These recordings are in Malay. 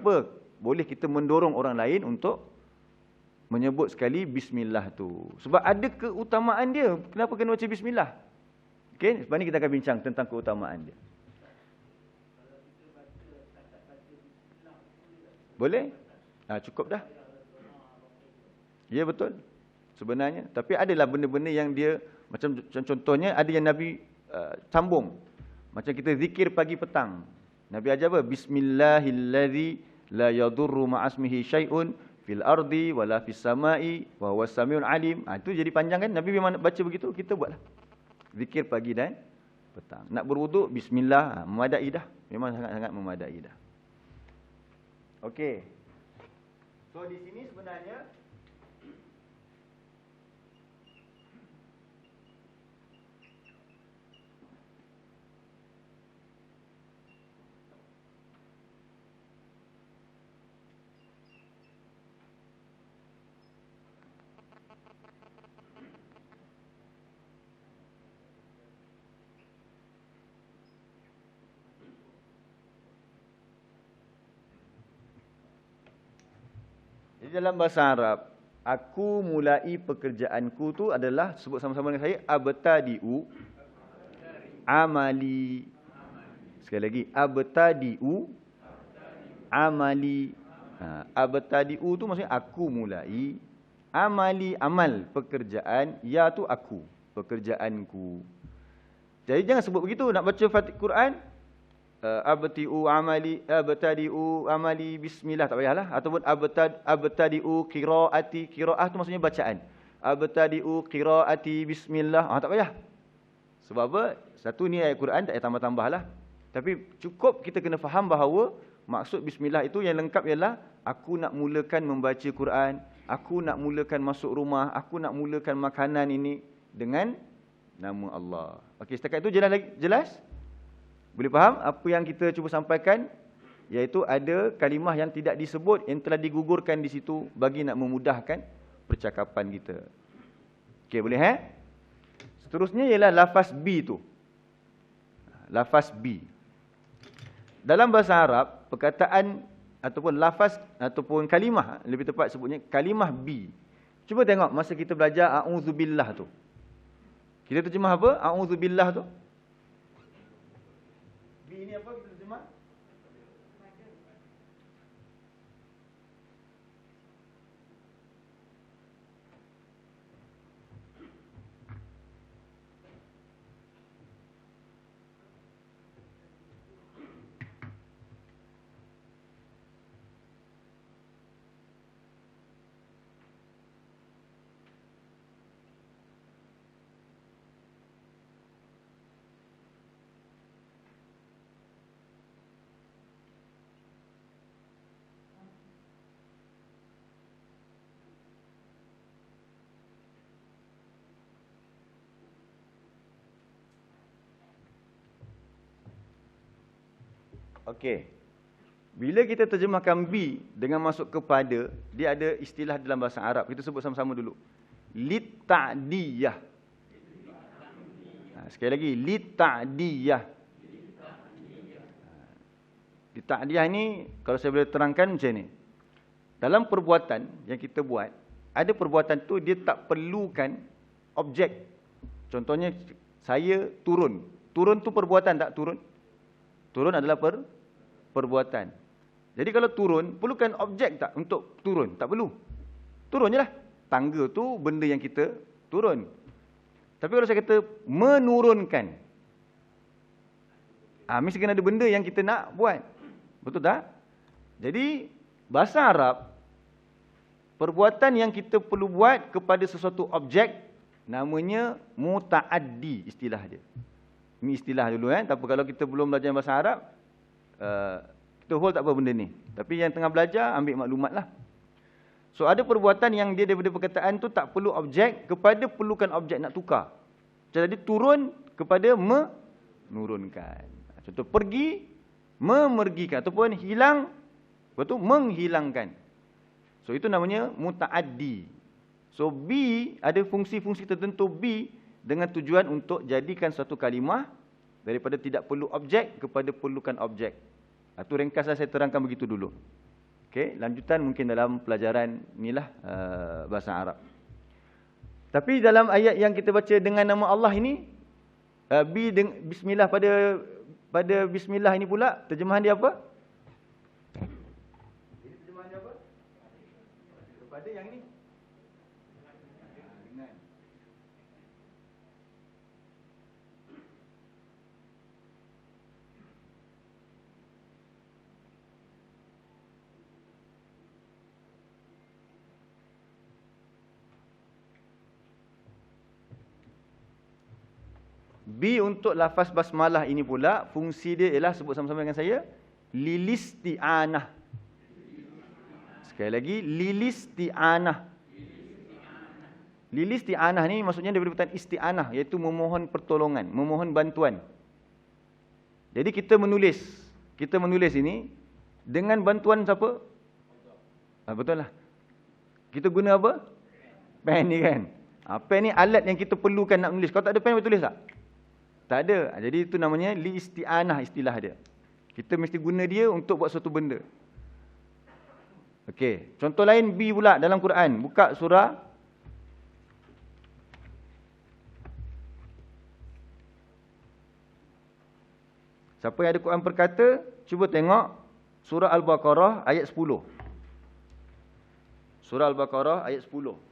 kenapa boleh kita mendorong orang lain untuk menyebut sekali bismillah tu? Sebab ada keutamaan dia. Kenapa kena baca bismillah? Okey, sebab ni kita akan bincang tentang keutamaan dia. Boleh? Cukup dah. Ya, betul. Sebenarnya. Tapi adalah benda-benda yang dia, macam contohnya ada yang Nabi sambung. Macam kita zikir pagi petang. Nabi ajar apa? Bismillahilladzi la yadurru ma'asmihi syai'un fil ardi wala fis sama'i wa huwas samiul alim. Itu jadi panjang kan? Nabi memang baca begitu, kita buatlah. Zikir pagi dan petang. Nak berwuduk, bismillah, memadai dah. Memang sangat-sangat memadai dah. Okey. So di sini sebenarnya dalam bahasa Arab, aku mulai pekerjaanku tu adalah, sebut sama-sama dengan saya, abtadi'u amali. Sekali lagi, abtadi'u amali. Abtadi'u tu maksudnya aku mulai, amali, amal, pekerjaan, ya tu aku, pekerjaanku. Jadi jangan sebut begitu, nak baca Quran, abtadi'u amali bismillah, tak payahlah. Ataupun abtadi'u qiraati, qiraah tu maksudnya bacaan. Abtadi'u qiraati bismillah, tak payah. Sebab apa? Satu ni ayat Quran, tak payah tambah-tambah lah. Tapi cukup kita kena faham bahawa maksud bismillah itu yang lengkap ialah aku nak mulakan membaca Quran, aku nak mulakan masuk rumah, aku nak mulakan makanan ini dengan nama Allah. Okey, setakat itu jelas? Boleh faham apa yang kita cuba sampaikan? Iaitu ada kalimah yang tidak disebut, yang telah digugurkan di situ bagi nak memudahkan percakapan kita. Okey, boleh Seterusnya ialah lafaz bi tu. Lafaz bi. Dalam bahasa Arab, perkataan ataupun lafaz ataupun kalimah, lebih tepat sebutnya kalimah bi. Cuba tengok masa kita belajar a'udzubillah tu. Kita terjemah apa? A'udzubillah tu. Bi ini apa kita terjemah? Okey. Bila kita terjemahkan bi dengan masuk kepada, dia ada istilah dalam bahasa Arab. Kita sebut sama-sama dulu. Lit-ta'diyah. Sekali lagi, lit-ta'diyah. Lit-ta'diyah ni, kalau saya boleh terangkan macam ni. Dalam perbuatan yang kita buat, ada perbuatan tu dia tak perlukan objek. Contohnya, saya turun. Turun tu perbuatan tak turun? Turun adalah perbuatan. Jadi kalau turun, perlukan objek tak untuk turun? Tak perlu. Turun je lah. Tangga tu benda yang kita turun. Tapi kalau saya kata menurunkan, mesti kena ada benda yang kita nak buat. Betul tak? Jadi, bahasa Arab, perbuatan yang kita perlu buat kepada sesuatu objek, namanya muta'addi istilah dia. Ini istilah dulu tapi kalau kita belum belajar bahasa Arab, kita hold tak apa benda ni. Tapi yang tengah belajar, ambil maklumat lah. So ada perbuatan yang dia daripada perkataan tu tak perlu objek kepada perlukan objek nak tukar. Jadi turun kepada menurunkan. Contoh pergi, memergikan. Ataupun hilang, betul, menghilangkan. So itu namanya muta'addi. So bi ada fungsi-fungsi tertentu bi dengan tujuan untuk jadikan satu kalimah daripada tidak perlu objek kepada perlukan objek. Itu ringkaslah saya terangkan begitu dulu. Okey, lanjutan mungkin dalam pelajaran inilah bahasa Arab. Tapi dalam ayat yang kita baca dengan nama Allah ini, bismillah, pada bismillah ini pula terjemahan dia apa? Ini terjemahan dia apa? Kepada yang ini. Dengan. B untuk lafaz basmalah ini pula, fungsi dia ialah, sebut sama-sama dengan saya, lilisti'anah. Sekali lagi, lilisti'anah. Lilisti'anah ni maksudnya daripada perkataan isti'anah, iaitu memohon pertolongan, memohon bantuan. Jadi kita menulis ini dengan bantuan siapa? Betul lah. Kita guna apa? Pen ni kan. Pen ni alat yang kita perlukan nak menulis. Kalau tak ada pen, boleh tulis tak? Tak ada. Jadi itu namanya li isti'anah, istilah dia. Kita mesti guna dia untuk buat suatu benda. Okey, contoh lain B pula dalam Quran. Buka surah siapa yang ada Quran perkata, cuba tengok surah Al-Baqarah ayat 10. Surah Al-Baqarah ayat 10.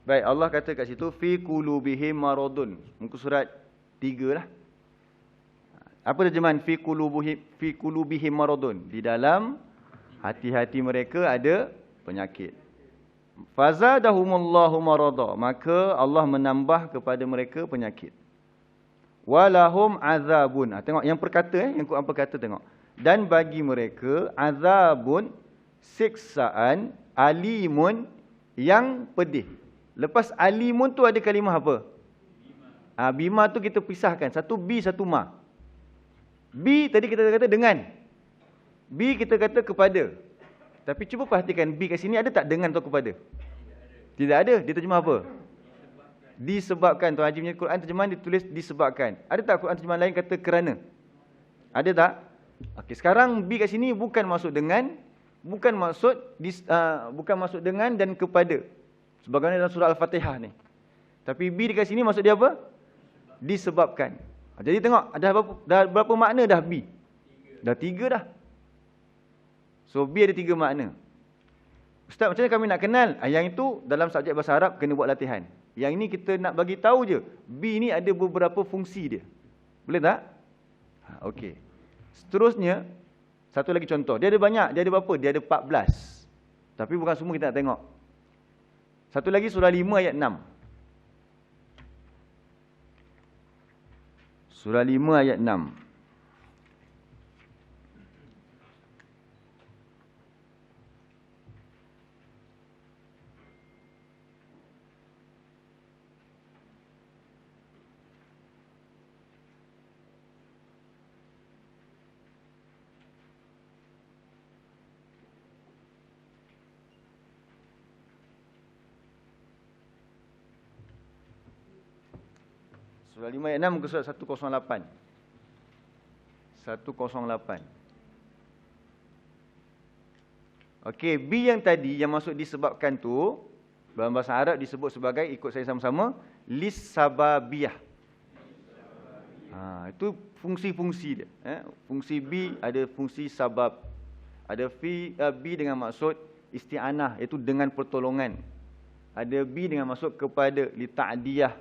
Baik, Allah kata kat situ, fi qulubihim maradun. Muka surat 3 lah. Apa terjemahan fi qulubihim maradun? Di dalam hati-hati mereka ada penyakit. Fazadahumullahu marada. Maka Allah menambah kepada mereka penyakit. Walahum azabun. Tengok yang perkata, yang Quran perkata, tengok. Dan bagi mereka azabun, siksaan, alimun, yang pedih. Lepas alimun tu ada kalimah apa? Bima tu kita pisahkan. Satu bi, satu ma. Bi tadi kita kata dengan. Bi kita kata kepada. Tapi cuba perhatikan bi kat sini ada tak dengan atau kepada? Tidak ada. Dia terjemah apa? Disebabkan. Tuan Haji punya Quran terjemahan ditulis disebabkan. Ada tak Quran terjemahan lain kata kerana? Ada tak? Okey, sekarang bi kat sini bukan maksud dengan, bukan maksud dengan dan kepada. Sebagaimana dalam surah Al-Fatihah ni. Tapi bi dekat sini maksud dia apa? Disebabkan. Jadi tengok, dah berapa makna dah bi? Dah 3 dah. So bi ada 3 makna. Ustaz, macam mana kami nak kenal? Yang itu dalam subjek bahasa Arab kena buat latihan. Yang ini kita nak bagi tahu je, bi ni ada beberapa fungsi dia. Boleh tak? Okey. Seterusnya, satu lagi contoh. Dia ada banyak, dia ada berapa? Dia ada 14. Tapi bukan semua kita nak tengok. Satu lagi surah 5 ayat 6. Surah 5 ayat 6. Surah 5 ayat 6 ke surat 108. 108. Okey, bi yang tadi yang masuk disebabkan tu dalam bahasa Arab disebut sebagai, ikut saya sama-sama, lis-sababiyah. Itu fungsi-fungsi dia. Fungsi bi ada fungsi sabab. Ada bi dengan maksud isti'anah, iaitu dengan pertolongan. Ada bi dengan maksud kepada, li ta'diyah.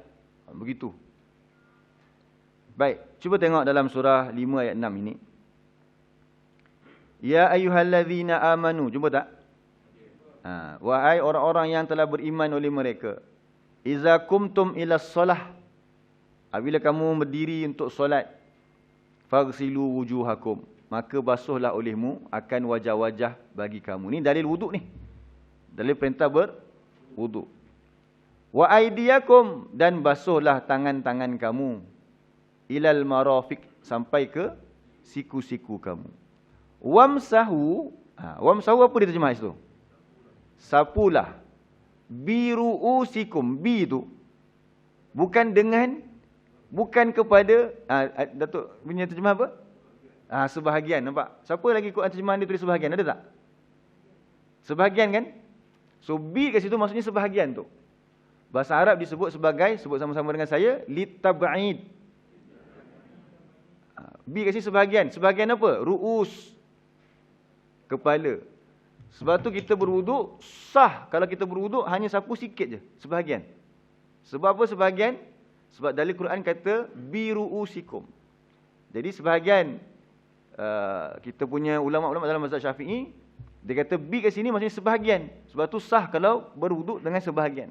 Begitu. Baik, cuba tengok dalam surah 5 ayat 6 ini. Ya ayyuhallazina amanu, jumpa tak? Wahai orang-orang yang telah beriman oleh mereka. Iza kumtum ila solah, apabila kamu berdiri untuk solat. faghsilu wujuhakum, maka basuhlah olehmu akan wajah-wajah bagi kamu. Ni dalil wuduk ni. Dalil perintah berwuduk. Wa aydiyakum, dan basuhlah tangan-tangan kamu ilal marafiq, sampai ke siku-siku kamu. Wamsahu, wamsahu apa dia terjemah itu? Sapulah. Biru'usikum, bi tu bukan dengan, bukan kepada, Datuk punya terjemah apa? Sebahagian, nampak? Siapa lagi Quran terjemahan dia tulis sebahagian, ada tak? Sebahagian kan? So bi kat situ maksudnya sebahagian tu. Bahasa Arab disebut sebagai, sebut sama-sama dengan saya, litab'id. Bi kat situ sebahagian. Sebahagian apa? Ru'us, kepala. Sebab tu kita berwuduk sah kalau kita berwuduk hanya sapu sikit je, sebahagian. Sebab apa sebahagian? Sebab dalil Quran kata biru'usikum. Jadi sebahagian kita punya ulama-ulama dalam mazhab Syafi'i, dia kata bi kat sini maksudnya sebahagian. Sebab tu sah kalau berwuduk dengan sebahagian.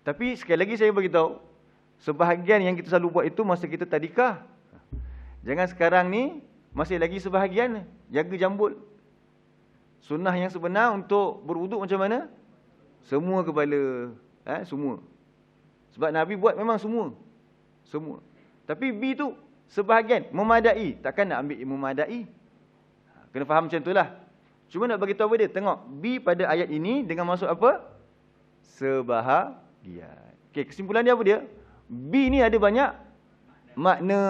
Tapi sekali lagi saya beritahu, sebahagian yang kita selalu buat itu masa kita tadikah. Jangan sekarang ni masih lagi sebahagian, jaga jambul. Sunnah yang sebenar untuk berwuduk macam mana? Semua kepala, semua. Sebab Nabi buat memang semua. Semua. Tapi bi tu sebahagian, memadai. Takkan nak ambil memadai. Kena faham macam itulah. Cuma nak bagi tahu apa dia? Tengok, bi pada ayat ini dengan maksud apa? Sebahagian. Okey, kesimpulan dia apa dia? Bi ni ada banyak makna.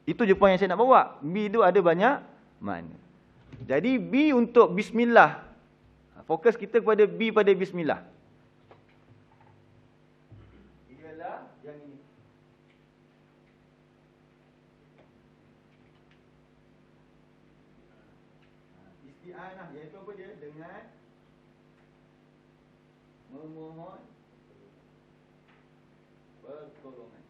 Itu je poin yang saya nak bawa. Bi tu ada banyak makna. Jadi B untuk bismillah. Fokus kita kepada B pada bismillah. Ialah yang ini. Isti'anah, iaitu apa dia? Dengan memohon pertolongan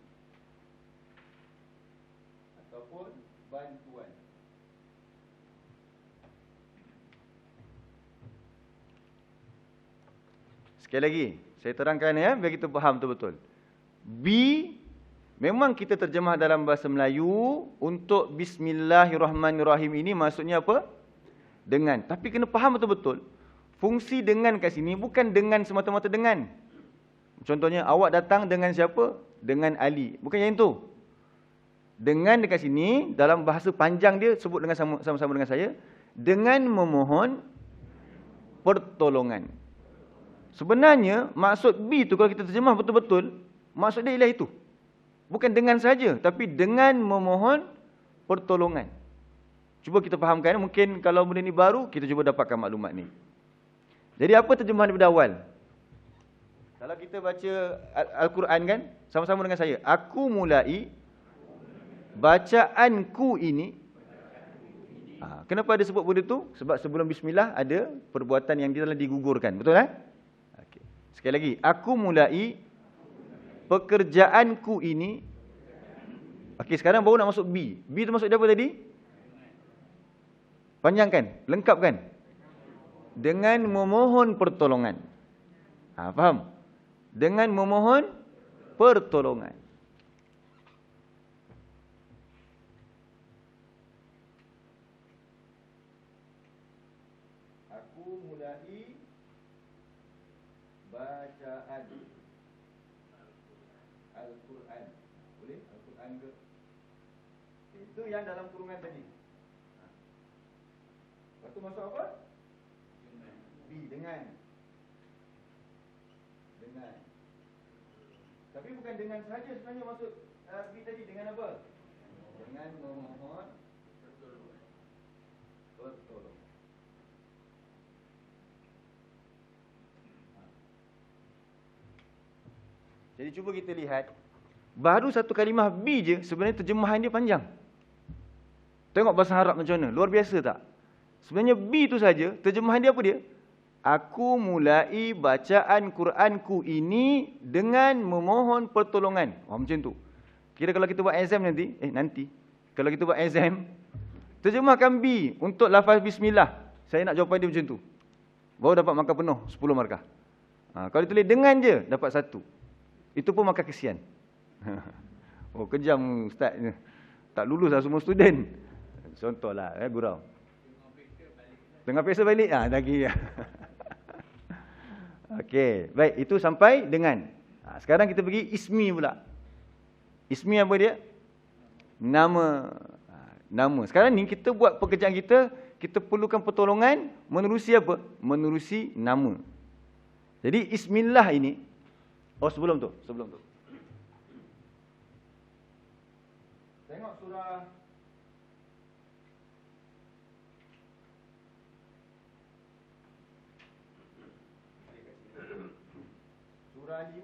ataupun bantuan. Sekali lagi, saya terangkan ya, biar kita faham betul-betul. B, memang kita terjemah dalam bahasa Melayu, untuk Bismillahirrahmanirrahim ini maksudnya apa? Dengan. Tapi kena faham betul-betul. Fungsi dengan kat sini bukan dengan semata-mata dengan. Contohnya, awak datang dengan siapa? Dengan Ali. Bukan yang itu. Dengan dekat sini, dalam bahasa panjang dia, sebut dengan sama-sama dengan saya, dengan memohon pertolongan. Sebenarnya, maksud B tu kalau kita terjemah betul-betul, maksud dia ialah itu. Bukan dengan saja, tapi dengan memohon pertolongan. Cuba kita fahamkan, mungkin kalau benda ni baru, kita cuba dapatkan maklumat ni. Jadi apa terjemahan daripada awal? Kalau kita baca Al-Quran kan, sama-sama dengan saya. Aku mulai bacaanku ini. Kenapa ada sebut benda tu? Sebab sebelum bismillah ada perbuatan yang telah digugurkan. Betul kan? Okay. Sekali lagi. Aku mulai pekerjaanku ini. Okey, sekarang baru nak masuk B. B tu masuk dia apa tadi? Panjangkan, lengkapkan. Dengan memohon pertolongan. Faham? Dengan memohon pertolongan. Aku mulai bacaan Al-Quran. Boleh? Al-Quran ke? Itu yang dalam kurungan tadi. Lepas tu masuk apa? B, dengan. Dengan. Tapi bukan dengan sahaja sebenarnya maksud B tadi. Dengan apa? Dengan memohon pertolongan. Jadi cuba kita lihat. Baru satu kalimah B je, sebenarnya terjemahan dia panjang. Tengok bahasa Arab macam mana. Luar biasa tak? Sebenarnya B tu saja, terjemahan dia apa dia? Aku mulai bacaan Quranku ini dengan memohon pertolongan. Macam tu. Kira kalau kita buat exam nanti. Kalau kita buat exam, terjemahkan B untuk lafaz bismillah. Saya nak jawapan dia macam tu. Baru dapat markah penuh, 10 markah. Kalau ditulis dengan je, dapat 1. Itu pun markah kesian. Oh, kejam ustaz. Tak lulus lah semua student. Contohlah, gurau. Tengah peksa balik. Lagi. Okey, baik. Itu sampai dengan. Sekarang kita pergi ismi pula. Ismi apa dia? Nama. Nama. Sekarang ni kita buat pekerjaan kita, kita perlukan pertolongan menerusi apa? Menerusi nama. Jadi ismillah ini, sebelum tu. Tengok surah Surah 5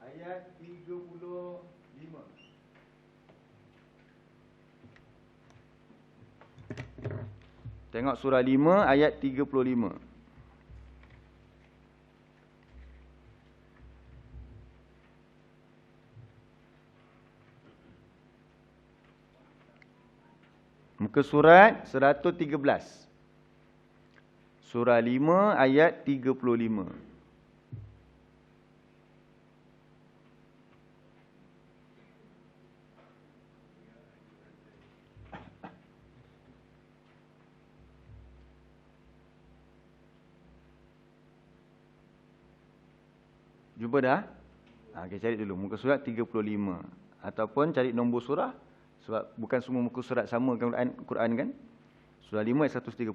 ayat 35. Tengok surah 5 ayat 35. Muka surat 113. Surah 5 ayat 35. Jumpa dah? Okey, cari dulu muka surat 35 ataupun cari nombor surah, sebab bukan semua muka surat sama Quran kan. Surah 5 ayat 135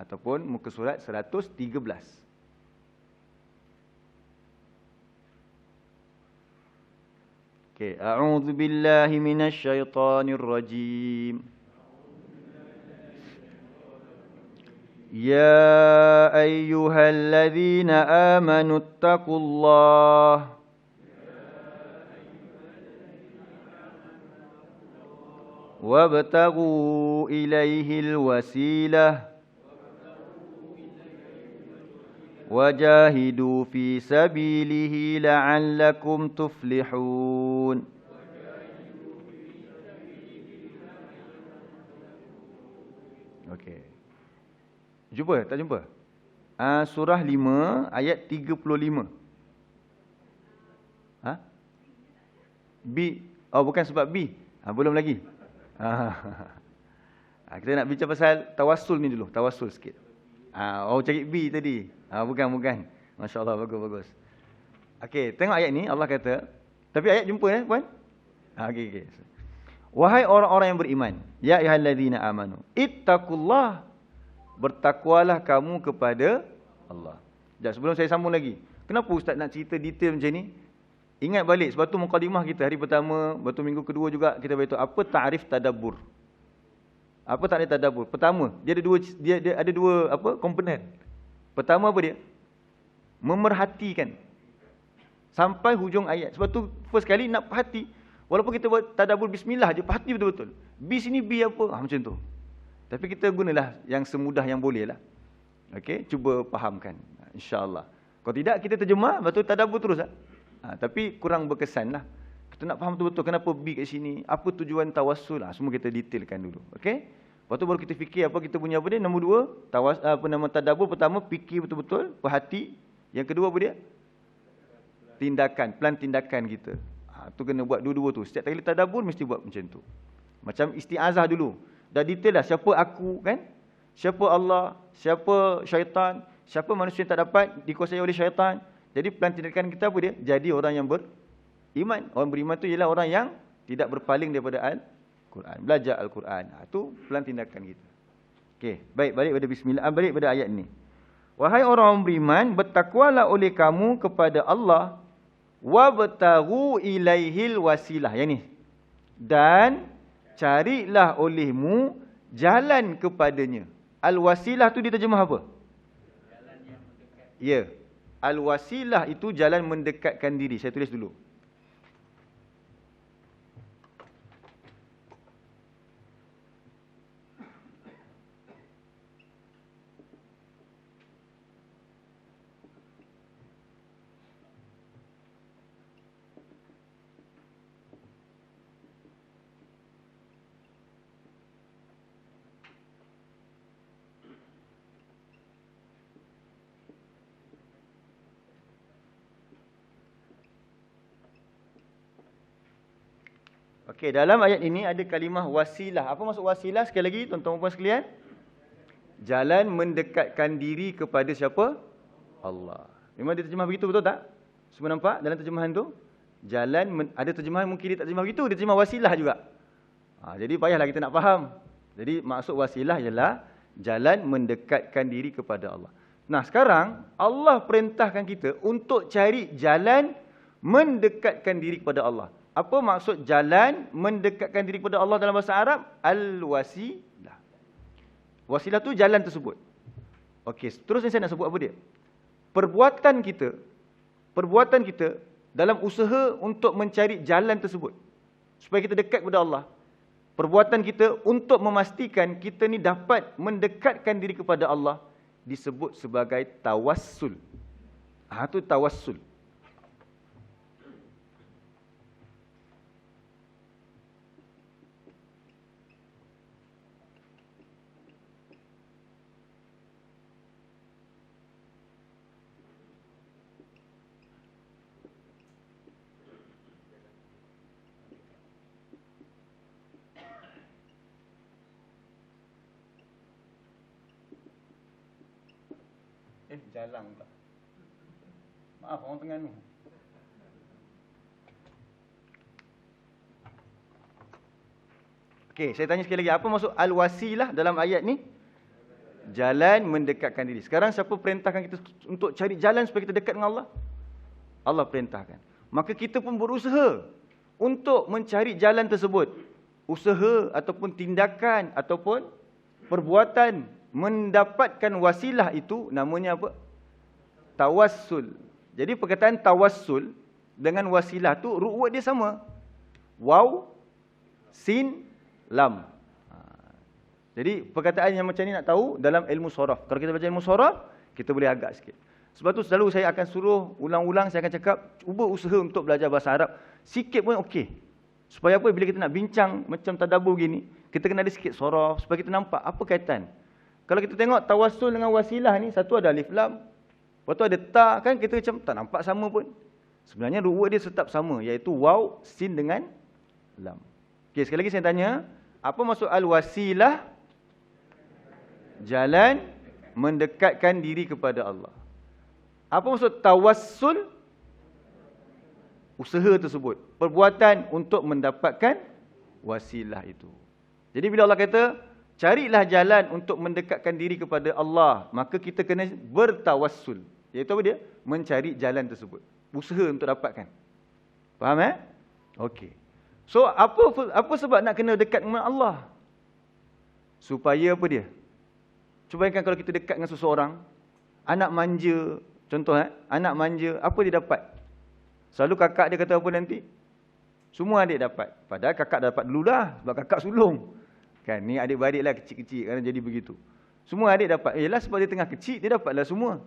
ataupun muka surat 113. Okey, a'udzu billahi minasyaitonir rajim. يا أيها الذين آمنوا اتقوا الله وابتغوا إليه الوسيلة وجاهدوا في سبيله لعلكم تفلحون. Okey. Jumpa? Tak jumpa? Surah 5 ayat 35. B. Bukan sebab B. Belum lagi. Kita nak bincang pasal tawassul ni dulu. Tawassul sikit. Cari B tadi. Bukan. Masya Allah, bagus. Okey, tengok ayat ni. Allah kata. Tapi ayat jumpa puan? Okey. Wahai orang-orang yang beriman. Ya ayyuhallazina amanu. Ittaqullah. Bertakwalah kamu kepada Allah. Sebelum saya sambung lagi, kenapa Ustaz nak cerita detail macam ni? Ingat balik, sebab tu mukadimah kita hari pertama, lepas tu minggu kedua juga kita beritahu apa ta'rif tadabbur. Apa ta'rif tadabbur? Pertama, dia ada dua komponen. Pertama apa dia? Memerhatikan sampai hujung ayat. Sebab tu first kali nak perhati. Walaupun kita buat tadabbur bismillah je, perhati betul-betul. B sini B apa? Macam tu. Tapi kita gunalah yang semudah yang boleh lah. Okey, cuba fahamkan. InsyaAllah. Kalau tidak, kita terjemah, lepas tu tadabbur terus lah. Tapi kurang berkesan lah. Kita nak faham betul-betul kenapa B kat sini, apa tujuan tawassul lah. Semua kita detailkan dulu. Okey? Lepas tu baru kita fikir apa kita punya apa dia. Nombor dua, tadabbur. Pertama, fikir betul-betul, perhati. Yang kedua apa dia? Tindakan, plan tindakan kita. Tu kena buat dua-dua tu. Setiap kali tadabbur, mesti buat macam tu. Macam isti'azah dulu. Dah detail lah siapa aku kan, siapa Allah, siapa syaitan, siapa manusia yang tak dapat dikuasai oleh syaitan. Jadi plan tindakan kita apa dia? Jadi orang yang beriman. Orang beriman tu ialah orang yang tidak berpaling daripada Al-Quran, belajar Al-Quran. Itu plan tindakan kita. Okey, baik, balik pada bismillah, balik pada ayat ni. Wahai orang beriman, bertakwalah oleh kamu kepada Allah, wabtaghu ilaihil wasilah. Yang ni. Dan carilah olehmu jalan kepadanya. Al-wasilah tu diterjemah apa? Jalan yang mendekat. Ya. Al-wasilah itu jalan mendekatkan diri. Saya tulis dulu. Okey, dalam ayat ini ada kalimah wasilah. Apa maksud wasilah? Sekali lagi, tuan-tuan dan puan sekalian. Jalan mendekatkan diri kepada siapa? Allah. Memang dia terjemah begitu, betul tak? Semua nampak dalam terjemahan tu? Ada terjemahan mungkin dia tak terjemah begitu, dia terjemah wasilah juga. Jadi payahlah kita nak faham. Jadi maksud wasilah ialah jalan mendekatkan diri kepada Allah. Nah, sekarang Allah perintahkan kita untuk cari jalan mendekatkan diri kepada Allah. Apa maksud jalan mendekatkan diri kepada Allah dalam bahasa Arab? Al-wasilah. Wasilah tu jalan tersebut. Okey, terus saya nak sebut apa dia? Perbuatan kita dalam usaha untuk mencari jalan tersebut supaya kita dekat kepada Allah. Perbuatan kita untuk memastikan kita ni dapat mendekatkan diri kepada Allah disebut sebagai tawassul. Itu tawassul. Jalan pula. Maaf, orang Terengganu. Okey, saya tanya sekali lagi. Apa maksud al-wasilah dalam ayat ni? Jalan mendekatkan diri. Sekarang siapa perintahkan kita untuk cari jalan supaya kita dekat dengan Allah? Allah perintahkan. Maka kita pun berusaha untuk mencari jalan tersebut. Usaha ataupun tindakan ataupun perbuatan mendapatkan wasilah itu namanya apa? Tawassul. Jadi perkataan tawassul dengan wasilah tu ru'wat dia sama. Waw, sin, lam. Jadi perkataan yang macam ni nak tahu dalam ilmu soraf. Kalau kita baca ilmu soraf, kita boleh agak sikit. Sebab tu selalu saya akan suruh ulang-ulang, saya akan cakap, cuba usaha untuk belajar bahasa Arab. Sikit pun okey. Supaya apa? Bila kita nak bincang macam tadabbur gini, kita kena ada sikit soraf supaya kita nampak apa kaitan. Kalau kita tengok tawassul dengan wasilah ni, satu ada alif lam, lepas tu ada ta, kan kita macam tak nampak sama pun. Sebenarnya ru'wat dia tetap sama, iaitu waw, sin dengan lam. Okey, sekali lagi saya tanya, apa maksud al-wasilah? Jalan mendekatkan diri kepada Allah. Apa maksud tawassul? Usaha tersebut, perbuatan untuk mendapatkan wasilah itu. Jadi bila Allah kata, carilah jalan untuk mendekatkan diri kepada Allah, maka kita kena bertawassul. Iaitu apa dia? Mencari jalan tersebut. Usaha untuk dapatkan. Faham Okey. So, apa sebab nak kena dekat dengan Allah? Supaya apa dia? Cuba bayangkan kalau kita dekat dengan seseorang, anak manja, contoh anak manja, apa dia dapat? Selalu kakak dia kata apa nanti? Semua adik dapat. Padahal kakak dapat dululah, sebab kakak sulung. Kan, ni adik-beradik lah kecil-kecil, kerana jadi begitu. Semua adik dapat. Yelah, sebab dia tengah kecil, dia dapatlah semua.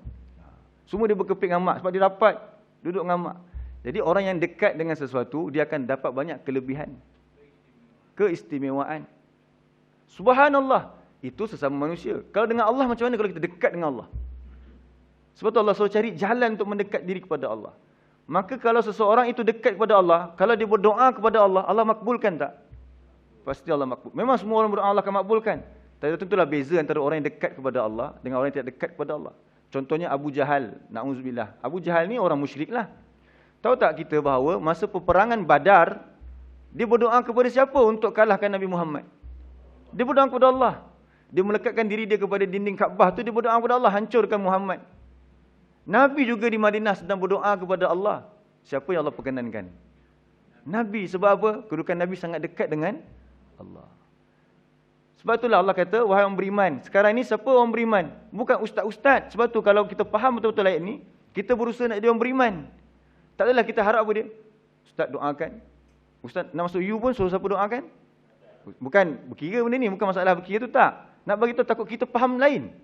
Semua dia berkeping dengan mak, sebab dia dapat duduk dengan mak. Jadi orang yang dekat dengan sesuatu, dia akan dapat banyak kelebihan. Keistimewaan. Subhanallah, itu sesama manusia. Kalau dengan Allah, macam mana kalau kita dekat dengan Allah? Sebab tu Allah suruh cari jalan untuk mendekat diri kepada Allah. Maka kalau seseorang itu dekat kepada Allah, kalau dia berdoa kepada Allah, Allah makbulkan tak? Pasti Allah makbul. Memang semua orang berdoa Allah akan makbulkan. Tapi tentulah beza antara orang yang dekat kepada Allah dengan orang yang tidak dekat kepada Allah. Contohnya Abu Jahal, na'udzubillah. Abu Jahal ni orang musyrik lah. Tahu tak kita bahawa masa peperangan Badar, dia berdoa kepada siapa untuk kalahkan Nabi Muhammad? Dia berdoa kepada Allah. Dia melekatkan diri dia kepada dinding Kaabah tu, dia berdoa kepada Allah, hancurkan Muhammad. Nabi juga di Madinah sedang berdoa kepada Allah. Siapa yang Allah perkenankan? Nabi. Sebab apa? Kedudukan Nabi sangat dekat dengan Allah. Sebab itulah Allah kata, wahai orang beriman. Sekarang ni siapa orang beriman? Bukan ustaz-ustaz. Sebab tu kalau kita faham betul-betul ayat ni, kita berusaha nak jadi orang beriman. Tak adalah kita harap apa dia? Ustaz doakan. Ustaz nak masuk you pun suruh siapa doakan? Bukan berkira benda ni. Bukan masalah berkira tu tak. Nak bagi tahu takut kita faham lain.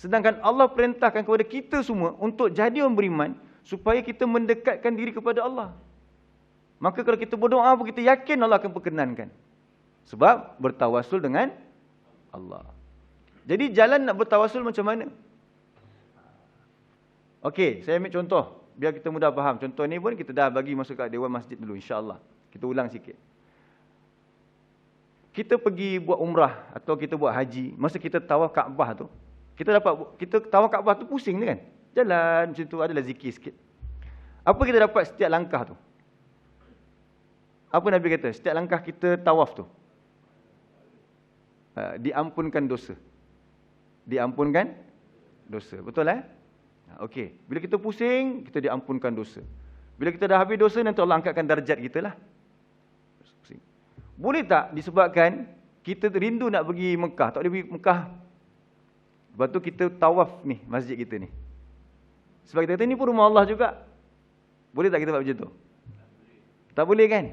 Sedangkan Allah perintahkan kepada kita semua untuk jadi orang beriman supaya kita mendekatkan diri kepada Allah. Maka kalau kita berdoa pun kita yakin Allah akan perkenankan. Sebab bertawassul dengan Allah. Jadi jalan nak bertawassul macam mana? Okey, saya ambil contoh biar kita mudah faham. Contoh ni pun kita dah bagi masuk kat Dewan Masjid dulu, insya-Allah. Kita ulang sikit. kita pergi buat umrah atau kita buat haji, masa kita tawaf Kaabah tu, kita tawaf Kaabah tu pusing kan? Jalan macam tu, adalah zikir sikit. Apa kita dapat setiap langkah tu? Apa Nabi kata? Setiap langkah kita tawaf tu, diampunkan dosa. Diampunkan dosa. Betul okey. Bila kita pusing, kita diampunkan dosa. Bila kita dah habis dosa, nanti Allah angkatkan darjat kita lah. Boleh tak disebabkan kita rindu nak pergi Mekah, tak boleh pergi Mekah, lepas tu kita tawaf ni, masjid kita ni. Sebab kita kata ni pun rumah Allah juga. Boleh tak kita buat macam tu? Tak boleh kan?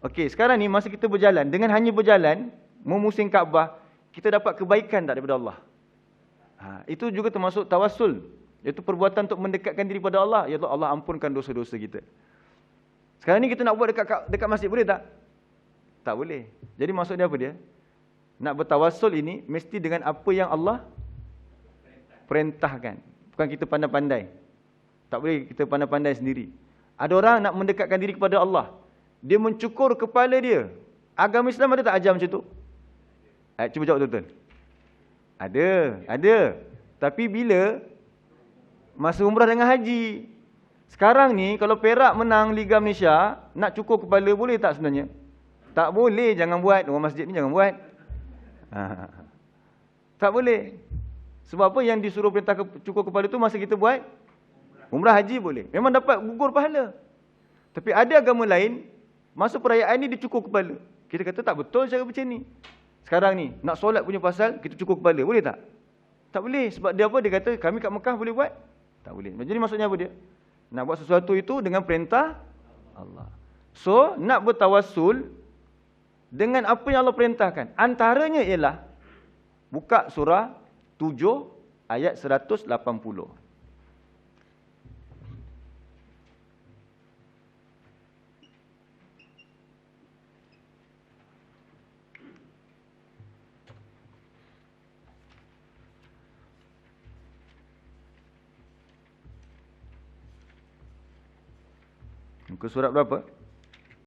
Okey, sekarang ni masa kita berjalan, dengan hanya berjalan, memusing Kaabah, kita dapat kebaikan tak daripada Allah? Itu juga termasuk tawassul, iaitu perbuatan untuk mendekatkan diri pada Allah. Ya Allah, ampunkan dosa-dosa kita. Sekarang ni kita nak buat dekat masjid, boleh tak? Tak boleh. Jadi maksudnya apa dia? Nak bertawassul ini mesti dengan apa yang Allah perintahkan. Bukan kita pandai-pandai. Tak boleh kita pandai-pandai sendiri. Ada orang nak mendekatkan diri kepada Allah, dia mencukur kepala dia. Agama Islam ada tak ajar macam tu? Cuba jawab betul-betul. Ada. Tapi bila masa umrah dengan haji. Sekarang ni kalau Perak menang Liga Malaysia, nak cukur kepala boleh tak sebenarnya? Tak boleh, jangan buat. Orang masjid ni jangan buat. Tak boleh. Sebab apa yang disuruh perintah cukur kepala tu masa kita buat umrah haji boleh. Memang dapat gugur pahala. Tapi ada agama lain, masa perayaan ni dia cukur kepala. Kita kata tak betul cara macam ni. Sekarang ni, nak solat punya pasal, kita cukur kepala. Boleh tak? Tak boleh. Sebab dia apa? Dia kata, kami kat Mekah boleh buat? Tak boleh. Jadi maksudnya apa dia? Nak buat sesuatu itu dengan perintah Allah. So, nak bertawassul dengan apa yang Allah perintahkan. Antaranya ialah buka surah 7 ayat 180. Muka surat berapa?